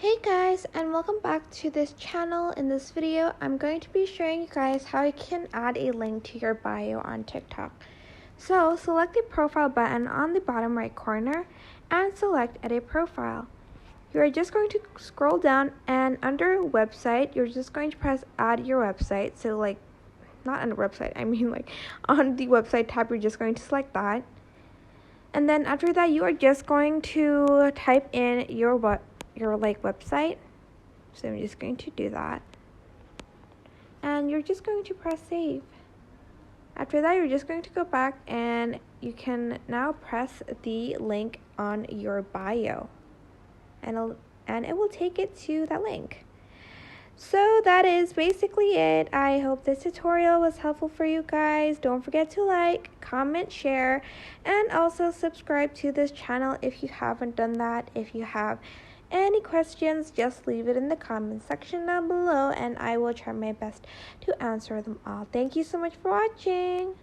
Hey guys, and welcome back to this channel. In this video, I'm going to be showing you guys how you can add a link to your bio on TikTok. So select the profile button on the bottom right corner and select edit profile. You are just going to scroll down, and under website, you're just going to press add your website. So not under website, I mean on the website tab, you're just going to select that. And then after that, you are just going to type in your website. So I'm just going to do that. And you're just going to press save. After that, you're just going to go back and you can now press the link on your bio. And it will take it to that link. So that is basically it. I hope this tutorial was helpful for you guys. Don't forget to like, comment, share, and also subscribe to this channel if you haven't done that. If you have any questions, just leave it in the comment section down below and I will try my best to answer them all. Thank you so much for watching.